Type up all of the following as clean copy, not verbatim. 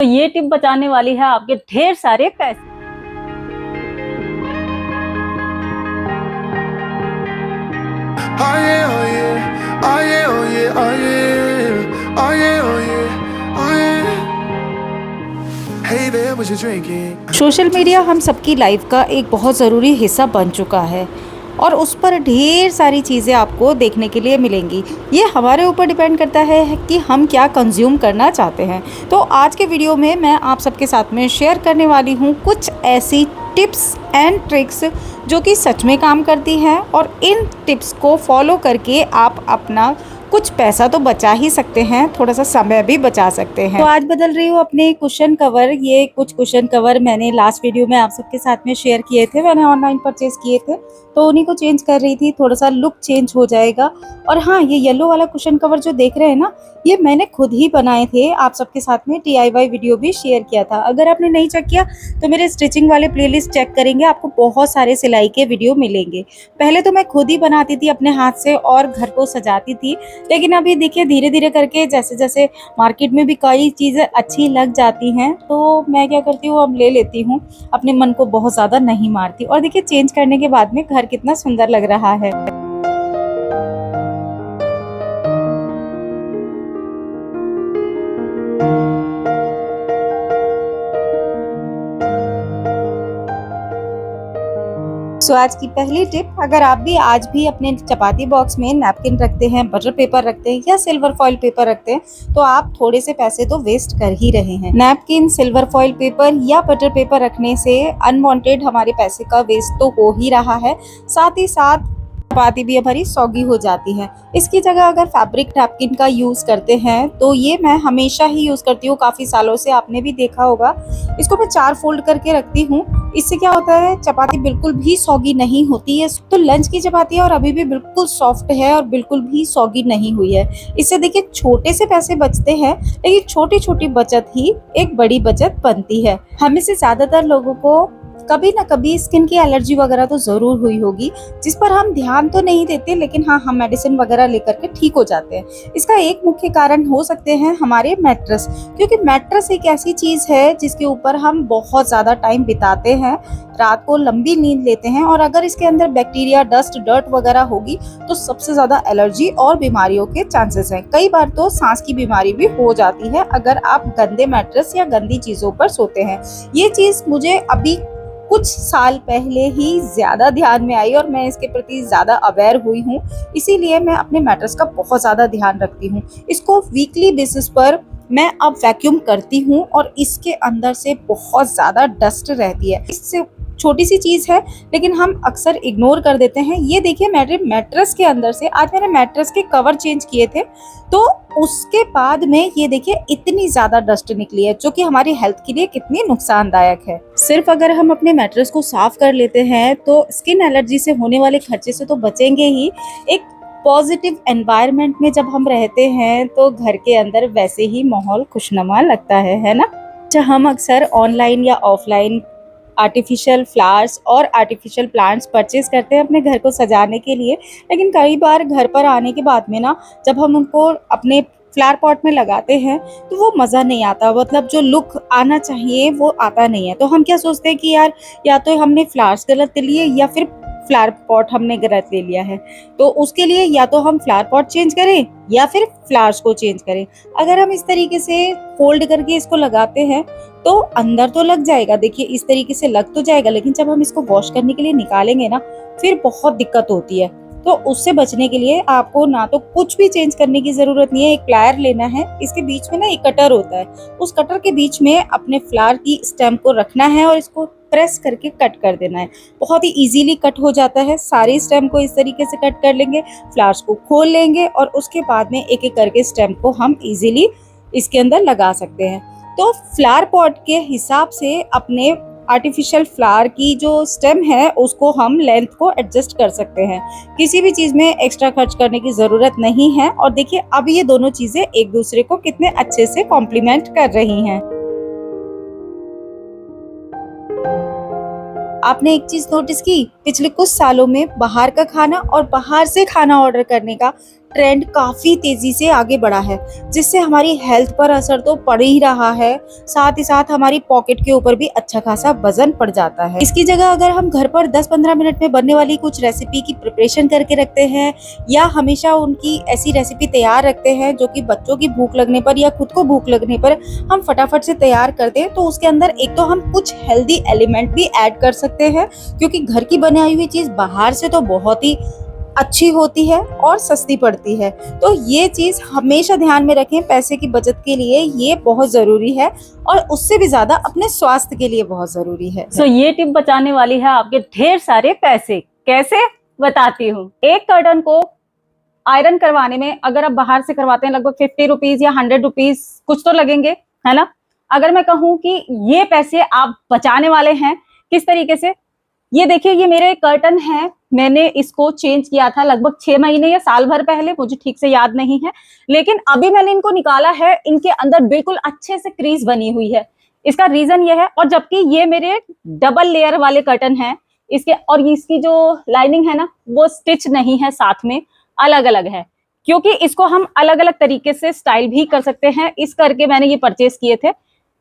तो ये टिप बचाने वाली है आपके ढेर सारे पैसे। Oh yeah, oh yeah, oh yeah, oh yeah, oh yeah, oh yeah, oh yeah, oh yeah. Hey there, what you drinking? Social media हम सबकी लाइफ का एक बहुत ज़रूरी हिस्सा बन चुका है और उस पर ढेर सारी चीज़ें आपको देखने के लिए मिलेंगी। ये हमारे ऊपर डिपेंड करता है कि हम क्या कंज्यूम करना चाहते हैं। तो आज के वीडियो में मैं आप सबके साथ में शेयर करने वाली हूँ कुछ ऐसी टिप्स एंड ट्रिक्स जो कि सच में काम करती हैं और इन टिप्स को फॉलो करके आप अपना कुछ पैसा तो बचा ही सकते हैं, थोड़ा सा समय भी बचा सकते हैं। तो आज बदल रही हूँ अपने कुशन कवर। ये कुछ कुशन कवर मैंने लास्ट वीडियो में आप सबके साथ में शेयर किए थे, मैंने ऑनलाइन परचेज किए थे, तो उन्हीं को चेंज कर रही थी, थोड़ा सा लुक चेंज हो जाएगा। और हाँ, ये येलो वाला कुशन कवर जो देख रहे हैं ना, ये मैंने खुद ही बनाए थे, आप सबके साथ में DIY वीडियो भी शेयर किया था। अगर आपने नहीं चेक किया तो मेरे स्टिचिंग वाले प्लेलिस्ट चेक करेंगे, आपको बहुत सारे सिलाई के वीडियो मिलेंगे। पहले तो मैं खुद ही बनाती थी अपने हाथ से और घर को सजाती थी, लेकिन अभी देखिए धीरे धीरे करके जैसे जैसे मार्केट में भी कई चीज़ें अच्छी लग जाती हैं, तो मैं क्या करती हूँ, अब ले लेती हूँ, अपने मन को बहुत ज़्यादा नहीं मारती। और देखिए चेंज करने के बाद में घर कितना सुंदर लग रहा है। आज की पहली टिप, अगर आप भी आज भी अपने चपाती बॉक्स में नैपकिन रखते हैं, बटर पेपर रखते हैं या सिल्वर फॉइल पेपर रखते हैं, तो आप थोड़े से पैसे तो वेस्ट कर ही रहे हैं। नैपकिन, सिल्वर फॉइल पेपर या बटर पेपर रखने से अनवांटेड हमारे पैसे का वेस्ट तो हो ही रहा है, साथ ही साथ चपाती भी हमारी सौगी हो जाती है। इसकी जगह अगर फैब्रिक नैपकिन का यूज़ करते हैं, तो ये मैं हमेशा ही यूज़ करती हूँ, काफ़ी सालों से, आपने भी देखा होगा। इसको मैं 4 फोल्ड करके रखती हूँ। इससे क्या होता है, चपाती बिल्कुल भी सौगी नहीं होती है। तो लंच की चपाती है और अभी भी बिल्कुल सॉफ्ट है और बिल्कुल भी सौगी नहीं हुई है। इससे देखिए छोटे से पैसे बचते हैं, लेकिन छोटी छोटी बचत ही एक बड़ी बचत बनती है। हमें से ज़्यादातर लोगों को कभी ना कभी स्किन की एलर्जी वगैरह तो ज़रूर हुई होगी, जिस पर हम ध्यान तो नहीं देते, लेकिन हाँ, हम मेडिसिन वगैरह लेकर के ठीक हो जाते हैं। इसका एक मुख्य कारण हो सकते हैं हमारे मैट्रेस, क्योंकि मैट्रेस एक ऐसी चीज़ है जिसके ऊपर हम बहुत ज़्यादा टाइम बिताते हैं, रात को लंबी नींद लेते हैं, और अगर इसके अंदर बैक्टीरिया, डस्ट, डर्ट वगैरह होगी तो सबसे ज़्यादा एलर्जी और बीमारियों के चांसेस हैं। कई बार तो सांस की बीमारी भी हो जाती है अगर आप गंदे मैट्रेस या गंदी चीज़ों पर सोते हैं। ये चीज़ मुझे अभी कुछ साल पहले ही ज़्यादा ध्यान में आई और मैं इसके प्रति ज़्यादा अवेयर हुई हूँ, इसीलिए मैं अपने मैट्रेस का बहुत ज़्यादा ध्यान रखती हूँ। इसको वीकली बेसिस पर मैं अब वैक्यूम करती हूँ और इसके अंदर से बहुत ज़्यादा डस्ट रहती है। इससे छोटी सी चीज़ है, लेकिन हम अक्सर इग्नोर कर देते हैं। ये देखिए मेरे मैट्रेस के अंदर से, आज मैंने मैट्रेस के कवर चेंज किए थे, तो उसके बाद में ये देखिए इतनी ज़्यादा डस्ट निकली है, जो कि हमारी हेल्थ के लिए कितनी नुकसानदायक है। सिर्फ अगर हम अपने मैट्रेस को साफ कर लेते हैं तो स्किन एलर्जी से होने वाले खर्चे से तो बचेंगे ही। एक पॉजिटिव एनवायरनमेंट में जब हम रहते हैं तो घर के अंदर वैसे ही माहौल खुशनुमा लगता है ना। हम अक्सर ऑनलाइन या ऑफलाइन आर्टिफिशियल फ्लावर्स और आर्टिफिशियल प्लांट्स परचेज करते हैं अपने घर को सजाने के लिए, लेकिन कई बार घर पर आने के बाद में ना, जब हम उनको अपने फ्लावर पॉट में लगाते हैं तो वो मज़ा नहीं आता, मतलब जो लुक आना चाहिए वो आता नहीं है। तो हम क्या सोचते हैं कि यार, या तो हमने फ्लावर्स गलत ले लिए या फिर फ्लावर पॉट हमने गलत ले लिया है, तो उसके लिए या तो हम फ्लावर पॉट चेंज करें या फिर फ्लावर्स को चेंज करें। अगर हम इस तरीके से फोल्ड करके इसको लगाते हैं तो अंदर तो लग जाएगा, देखिए इस तरीके से लग तो जाएगा, लेकिन जब हम इसको वॉश करने के लिए निकालेंगे ना, फिर बहुत दिक्कत होती है। तो उससे बचने के लिए आपको ना तो कुछ भी चेंज करने की जरूरत नहीं है, एक प्लायर लेना है, इसके बीच में ना एक कटर होता है, उस कटर के बीच में अपने फ्लावर की स्टेम को रखना है और इसको प्रेस करके कट कर देना है। बहुत ही इजीली कट हो जाता है। सारी स्टेम को इस तरीके से कट कर लेंगे, फ्लावर्स को खोल लेंगे और उसके बाद में एक एक करके स्टेम को हम इजीली इसके अंदर लगा सकते हैं। तो फ्लावर पॉट के हिसाब से अपने आर्टिफिशियल फ्लावर की जो स्टेम है उसको हम लेंथ को एडजस्ट कर सकते हैं। किसी भी चीज़ में एक्स्ट्रा खर्च करने की ज़रूरत नहीं है। और देखिए अब ये दोनों चीज़ें एक दूसरे को कितने अच्छे से कॉम्प्लीमेंट कर रही हैं। आपने एक चीज़ नोटिस की, पिछले कुछ सालों में बाहर का खाना और बाहर से खाना ऑर्डर करने का ट्रेंड काफी तेजी से आगे बढ़ा है, जिससे हमारी हेल्थ पर असर तो पड़ ही रहा है, साथ ही साथ हमारी पॉकेट के ऊपर भी अच्छा खासा वजन पड़ जाता है। इसकी जगह अगर हम घर पर 10-15 मिनट में बनने वाली कुछ रेसिपी की प्रिपरेशन करके रखते हैं, या हमेशा उनकी ऐसी रेसिपी तैयार रखते हैं जो कि बच्चों की भूख लगने पर या खुद को भूख लगने पर हम फटाफट से तैयार कर दें, तो उसके अंदर एक तो हम कुछ हेल्दी एलिमेंट भी ऐड कर सकते हैं, क्योंकि घर की बनाई हुई चीज बाहर से तो बहुत ही अच्छी होती है और सस्ती पड़ती है। तो ये चीज हमेशा ध्यान में रखें, पैसे की बचत के लिए ये बहुत जरूरी है, और उससे भी ज्यादा अपने स्वास्थ्य के लिए बहुत जरूरी है। सो ये टिप बचाने वाली है आपके ढेर सारे पैसे। कैसे, बताती हूँ। एक कर्टन को आयरन करवाने में अगर आप बाहर से करवाते हैं लगभग 50 रुपीज या 100 रुपीज कुछ तो लगेंगे, है ना। अगर मैं कहूँ कि ये पैसे आप बचाने वाले हैं किस तरीके से, ये देखिए, ये मेरे कर्टन है, मैंने इसको चेंज किया था लगभग 6 महीने या साल भर पहले, मुझे ठीक से याद नहीं है, लेकिन अभी मैंने इनको निकाला है, इनके अंदर बिल्कुल अच्छे से क्रीज बनी हुई है। इसका रीजन ये है, और जबकि ये मेरे डबल लेयर वाले कर्टन हैं, इसके और इसकी जो लाइनिंग है ना वो स्टिच नहीं है, साथ में अलग अलग है, क्योंकि इसको हम अलग अलग तरीके से स्टाइल भी कर सकते हैं। इस करके मैंने ये परचेज किए थे।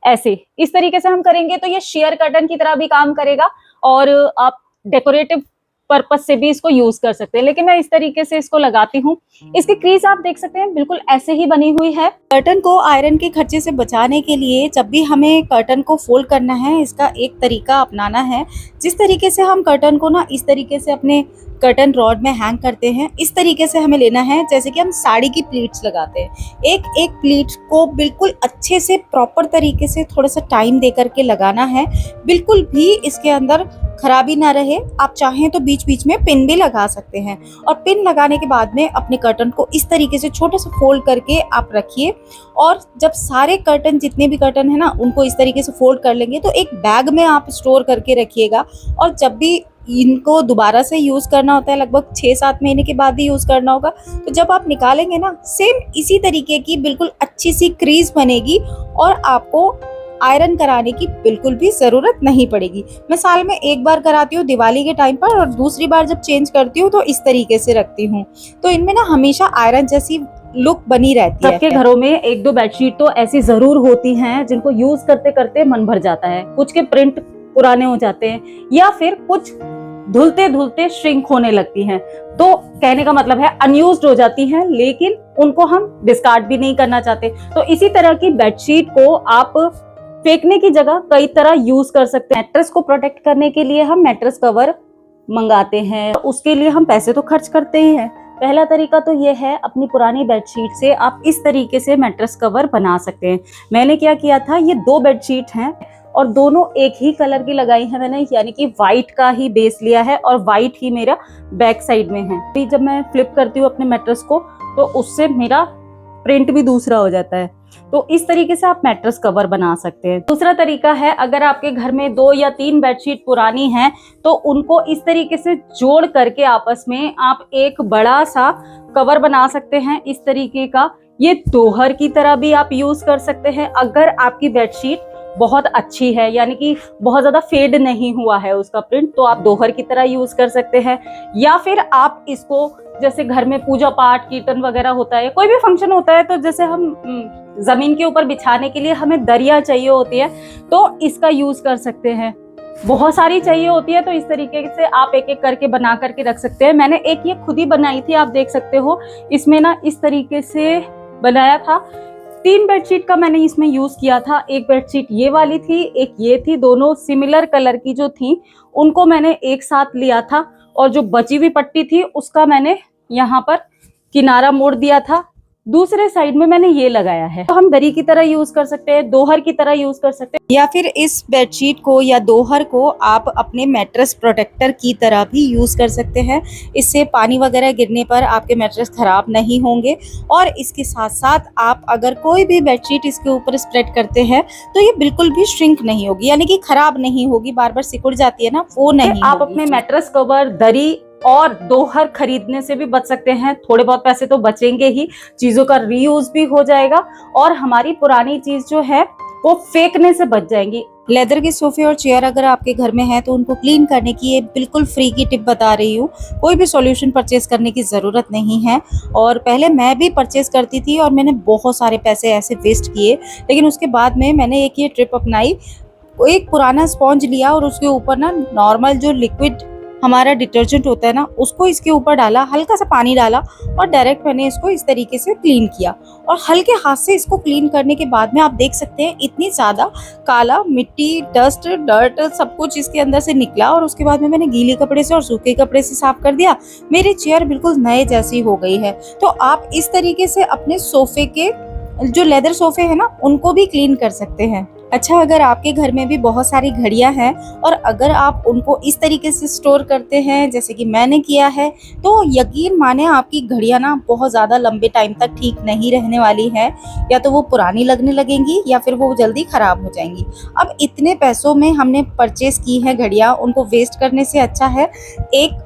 ऐसे इस तरीके से हम करेंगे तो ये शेयर कर्टन की तरह भी काम करेगा, और आप डेकोरेटिव पर्पस से भी इसको यूज कर सकते हैं। लेकिन मैं इस तरीके से इसको लगाती हूँ। इसकी क्रीज आप देख सकते हैं बिल्कुल ऐसे ही बनी हुई है। कर्टन को आयरन के खर्चे से बचाने के लिए जब भी हमें कर्टन को फोल्ड करना है, इसका एक तरीका अपनाना है। जिस तरीके से हम कर्टन को ना इस तरीके से अपने कर्टन रॉड में हैंग करते हैं, इस तरीके से हमें लेना है जैसे कि हम साड़ी की प्लीट्स लगाते हैं। एक एक प्लीट को बिल्कुल अच्छे से प्रॉपर तरीके से थोड़ा सा टाइम दे करके लगाना है, बिल्कुल भी इसके अंदर खराबी ना रहे। आप चाहें तो बीच बीच में पिन भी लगा सकते हैं, और पिन लगाने के बाद में अपने कर्टन को इस तरीके से छोटे से फोल्ड करके आप रखिए। और जब सारे कर्टन, जितने भी कर्टन है ना, उनको इस तरीके से फोल्ड कर लेंगे तो एक बैग में आप स्टोर करके रखिएगा। और जब भी इनको दोबारा से यूज करना होता है, लगभग 6-7 महीने के बाद ही यूज करना होगा, तो जब आप निकालेंगे ना, सेम इसी तरीके की बिल्कुल अच्छी सी क्रीज बनेगी, और आपको आयरन कराने की बिल्कुल भी जरूरत नहीं पड़ेगी। मैं साल में एक बार कराती हूँ दिवाली के टाइम पर, और दूसरी बार जब चेंज करती हूँ तो इस तरीके से रखती हूँ। तो इनमें ना हमेशा आयरन जैसी लुक बनी रहती है। सबके घरों में 1-2 बेडशीट तो ऐसी जरूर होती हैं जिनको यूज करते करते मन भर जाता है। कुछ के प्रिंट पुराने हो जाते हैं, या फिर कुछ धुलते धुलते श्रिंक होने लगती हैं। तो कहने का मतलब है अनयूज्ड हो जाती हैं, लेकिन उनको हम डिस्कार्ड भी नहीं करना चाहते। तो इसी तरह की बेडशीट को आप फेंकने की जगह कई तरह यूज कर सकते हैं। मैट्रेस को प्रोटेक्ट करने के लिए हम मैट्रेस कवर मंगाते हैं, उसके लिए हम पैसे तो खर्च करते ही हैं। पहला तरीका तो ये है, अपनी पुरानी बेडशीट से आप इस तरीके से मैट्रेस कवर बना सकते हैं। मैंने क्या किया था, ये 2 बेडशीट हैं और दोनों एक ही कलर की लगाई है मैंने, यानी कि व्हाइट का ही बेस लिया है और व्हाइट ही मेरा बैक साइड में है। अभी जब मैं फ्लिप करती हूँ अपने मैट्रेस को तो उससे मेरा प्रिंट भी दूसरा हो जाता है। तो इस तरीके से आप मैट्रेस कवर बना सकते हैं। दूसरा तरीका है, अगर आपके घर में 2 या 3 बेडशीट पुरानी हैं तो उनको इस तरीके से जोड़ करके आपस में आप एक बड़ा सा कवर बना सकते हैं। इस तरीके का ये दोहर की तरह भी आप यूज कर सकते हैं। अगर आपकी बेडशीट बहुत अच्छी है, यानी कि बहुत ज्यादा फेड नहीं हुआ है उसका प्रिंट, तो आप दोहर की तरह यूज कर सकते हैं। या फिर आप इसको, जैसे घर में पूजा पाठ कीर्तन वगैरह होता है, कोई भी फंक्शन होता है, तो जैसे हम जमीन के ऊपर बिछाने के लिए हमें दरिया चाहिए होती है, तो इसका यूज कर सकते हैं। बहुत सारी चाहिए होती है तो इस तरीके से आप एक एक करके बना करके रख सकते हैं। मैंने एक ये खुद ही बनाई थी, आप देख सकते हो। इसमें ना इस तरीके से बनाया था। 3 बेडशीट का मैंने इसमें यूज किया था। एक बेडशीट ये वाली थी, एक ये थी, दोनों सिमिलर कलर की जो थी उनको मैंने एक साथ लिया था, और जो बची हुई पट्टी थी उसका मैंने यहाँ पर किनारा मोड़ दिया था। दूसरे साइड में मैंने ये लगाया है। तो हम दरी की तरह यूज कर सकते हैं, दोहर की तरह यूज कर सकते हैं, या फिर इस बेडशीट को या दोहर को आप अपने मैट्रेस प्रोटेक्टर की तरह भी यूज कर सकते हैं। इससे पानी वगैरह गिरने पर आपके मैट्रेस खराब नहीं होंगे। और इसके साथ साथ आप अगर कोई भी बेडशीट इसके ऊपर स्प्रेड करते हैं तो ये बिल्कुल भी श्रिंक नहीं होगी, यानी कि खराब नहीं होगी। बार बार सिकुड़ जाती है ना, वो नहीं आप होगी। अपने मैट्रेस कवर, दरी और दोहर खरीदने से भी बच सकते हैं। थोड़े बहुत पैसे तो बचेंगे ही, चीजों का रीयूज भी हो जाएगा, और हमारी पुरानी चीज जो है वो फेंकने से बच जाएंगी। लेदर के सोफे और चेयर अगर आपके घर में है तो उनको क्लीन करने की ये बिल्कुल फ्री की टिप बता रही हूँ। कोई भी सॉल्यूशन परचेज करने की ज़रूरत नहीं है। और पहले मैं भी परचेज करती थी और मैंने बहुत सारे पैसे ऐसे वेस्ट किए, लेकिन उसके बाद में मैंने एक ये ट्रिप अपनाई। एक पुराना स्पॉन्ज लिया और उसके ऊपर ना नॉर्मल जो लिक्विड हमारा डिटर्जेंट होता है ना, उसको इसके ऊपर डाला, हल्का सा पानी डाला और डायरेक्ट मैंने इसको इस तरीके से क्लीन किया। और हल्के हाथ से इसको क्लीन करने के बाद में आप देख सकते हैं इतनी ज़्यादा काला मिट्टी, डस्ट, डर्ट सब कुछ इसके अंदर से निकला। और उसके बाद में मैंने गीले कपड़े से और सूखे कपड़े से साफ कर दिया। मेरी चेयर बिल्कुल नए जैसी हो गई है। तो आप इस तरीके से अपने सोफे के जो लेदर सोफे है ना, उनको भी क्लीन कर सकते हैं। अच्छा, अगर आपके घर में भी बहुत सारी घड़ियां हैं और अगर आप उनको इस तरीके से स्टोर करते हैं जैसे कि मैंने किया है, तो यकीन माने आपकी घड़ियां ना बहुत ज़्यादा लंबे टाइम तक ठीक नहीं रहने वाली हैं। या तो वो पुरानी लगने लगेंगी या फिर वो जल्दी ख़राब हो जाएंगी। अब इतने पैसों में हमने परचेस की है घड़ियां, उनको वेस्ट करने से अच्छा है एक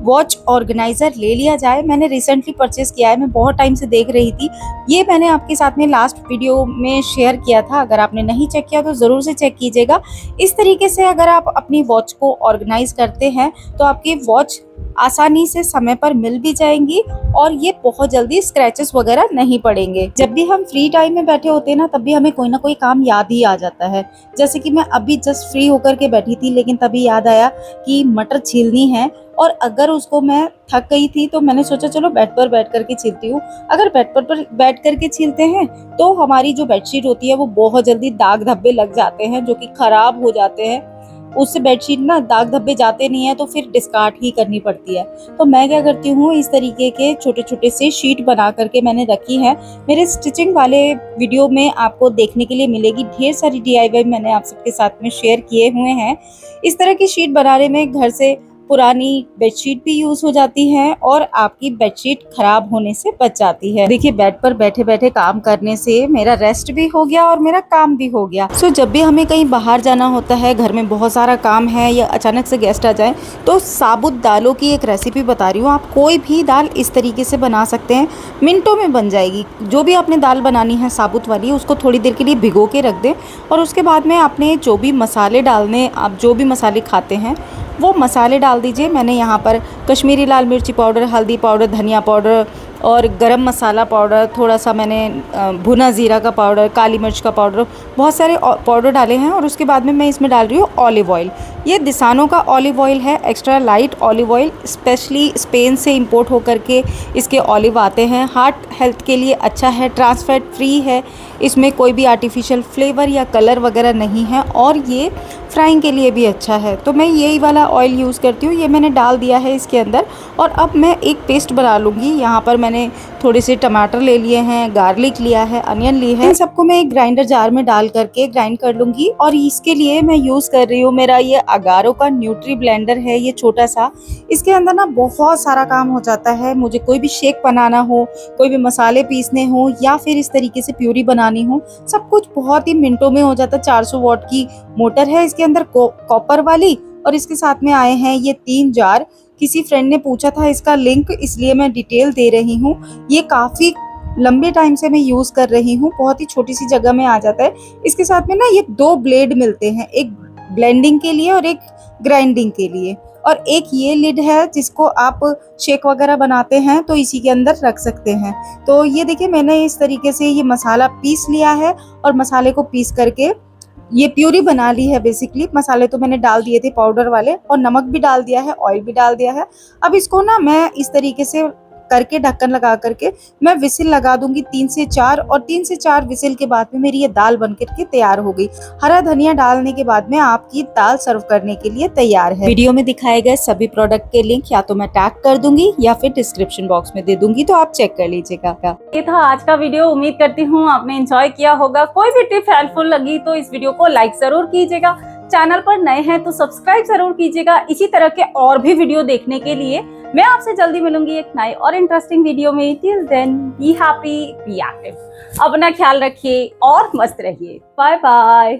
वॉच ऑर्गेनाइजर ले लिया जाए। मैंने रिसेंटली परचेस किया है, मैं बहुत टाइम से देख रही थी। ये मैंने आपके साथ में लास्ट वीडियो में शेयर किया था, अगर आपने नहीं चेक किया तो ज़रूर से चेक कीजिएगा। इस तरीके से अगर आप अपनी वॉच को ऑर्गेनाइज करते हैं तो आपकी वॉच आसानी से समय पर मिल भी जाएंगी और ये बहुत जल्दी स्क्रैचेस वगैरह नहीं पड़ेंगे। जब भी हम फ्री टाइम में बैठे होते हैं ना, तब भी हमें कोई ना कोई काम याद ही आ जाता है। जैसे कि मैं अभी जस्ट फ्री होकर के बैठी थी, लेकिन तभी याद आया कि मटर छीलनी है और अगर उसको मैं थक गई थी तो मैंने सोचा चलो बेड पर बैठ करके छीलती हूँ। अगर बेड पर बैठ करके छीलते हैं तो हमारी जो बेडशीट होती है वो बहुत जल्दी दाग धब्बे लग जाते हैं, जो कि खराब हो जाते हैं। उससे बेडशीट ना दाग धब्बे जाते नहीं है तो फिर डिस्कार्ड ही करनी पड़ती है। तो मैं क्या करती हूँ, इस तरीके के छोटे छोटे से शीट बना करके मैंने रखी है। मेरे स्टिचिंग वाले वीडियो में आपको देखने के लिए मिलेगी, ढेर सारी DIY मैंने आप सबके साथ में शेयर किए हुए हैं। इस तरह की शीट बनाने में घर से पुरानी बेडशीट भी यूज हो जाती है और आपकी बेडशीट खराब होने से बच जाती है। देखिए, बेड पर बैठे बैठे काम करने से मेरा रेस्ट भी हो गया और मेरा काम भी हो गया। सो जब भी हमें कहीं बाहर जाना होता है, घर में बहुत सारा काम है या अचानक से गेस्ट आ जाए, तो साबुत दालों की एक रेसिपी बता रही हूँ। आप कोई भी दाल इस तरीके से बना सकते हैं, मिनटों में बन जाएगी। जो भी आपने दाल बनानी है साबुत वाली, उसको थोड़ी देर के लिए भिगो के रख दें और उसके बाद में आपने जो भी मसाले डालने, आप जो भी मसाले खाते हैं वो मसाले डाल दीजिए। मैंने यहाँ पर कश्मीरी लाल मिर्ची पाउडर, हल्दी पाउडर, धनिया पाउडर और गरम मसाला पाउडर, थोड़ा सा मैंने भुना ज़ीरा का पाउडर, काली मिर्च का पाउडर, बहुत सारे पाउडर डाले हैं। और उसके बाद में मैं इसमें डाल रही हूँ ऑलिव ऑयल। ये दिसानो का ऑलिव ऑयल है, extra light olive oil, specially Spain से इंपोर्ट होकर के इसके ऑलिव आते हैं। हार्ट हेल्थ के लिए अच्छा है, ट्रांस फैट फ्री है, इसमें कोई भी आर्टिफिशियल फ्लेवर या कलर वगैरह नहीं है और ये फ्राइंग के लिए भी अच्छा है। तो मैं यही वाला ऑयल यूज़ करती हूँ। ये मैंने डाल दिया है इसके अंदर और अब मैं एक पेस्ट बना लूँगी। यहाँ पर मैंने थोड़े से टमाटर ले लिए हैं, गार्लिक लिया है, अनियन ली है। इन सबको मैं एक ग्राइंडर जार में डाल करके ग्राइंड कर लूँगी। और इसके लिए मैं यूज़ कर रही हूँ, मेरा ये अगारो का न्यूट्री ब्लेंडर है, ये छोटा सा। इसके अंदर ना बहुत सारा काम हो जाता है। मुझे कोई भी शेक बनाना हो, कोई भी मसाले पीसने हो या फिर इस तरीके से प्यूरी बनानी हो, सब कुछ बहुत ही मिनटों में हो जाता है। 400 वॉट की मोटर है इसके अंदर, कॉपर वाली। और इसके साथ में आए हैं ये 3 जार। किसी फ्रेंड ने पूछा था इसका लिंक, इसलिए मैं डिटेल दे रही हूँ। ये काफ़ी लंबे टाइम से मैं यूज़ कर रही हूँ, बहुत ही छोटी सी जगह में आ जाता है। इसके साथ में ना ये 2 ब्लेड मिलते हैं, एक ब्लेंडिंग के लिए और एक ग्राइंडिंग के लिए। और एक ये लिड है जिसको आप शेक वगैरह बनाते हैं तो इसी के अंदर रख सकते हैं। तो ये देखिए, मैंने इस तरीके से ये मसाला पीस लिया है और मसाले को पीस करके ये प्यूरी बना ली है। बेसिकली मसाले तो मैंने डाल दिए थे पाउडर वाले, और नमक भी डाल दिया है, ऑयल भी डाल दिया है। अब इसको ना मैं इस तरीके से करके ढक्कन लगा करके मैं विसिल लगा दूंगी 3 से 4, और 3 से 4 विसिल के बाद में मेरी ये दाल बन करके तैयार हो गई। हरा धनिया डालने के बाद में आपकी दाल सर्व करने के लिए तैयार है। वीडियो में दिखाए गए सभी प्रोडक्ट के लिंक या तो मैं टैग कर दूंगी या फिर डिस्क्रिप्शन बॉक्स में दे दूंगी, तो आप चेक कर लीजिएगा। ये था आज का वीडियो। उम्मीद करती हूँ आपने एंजॉय किया होगा। कोई भी टिप हेल्पफुल लगी तो इस वीडियो को लाइक जरूर कीजिएगा। चैनल पर नए हैं तो सब्सक्राइब जरूर कीजिएगा। इसी तरह के और भी वीडियो देखने के लिए मैं आपसे जल्दी मिलूंगी एक नई और इंटरेस्टिंग वीडियो में। Till then be happy, be active. अपना ख्याल रखिए और मस्त रहिए। Bye bye.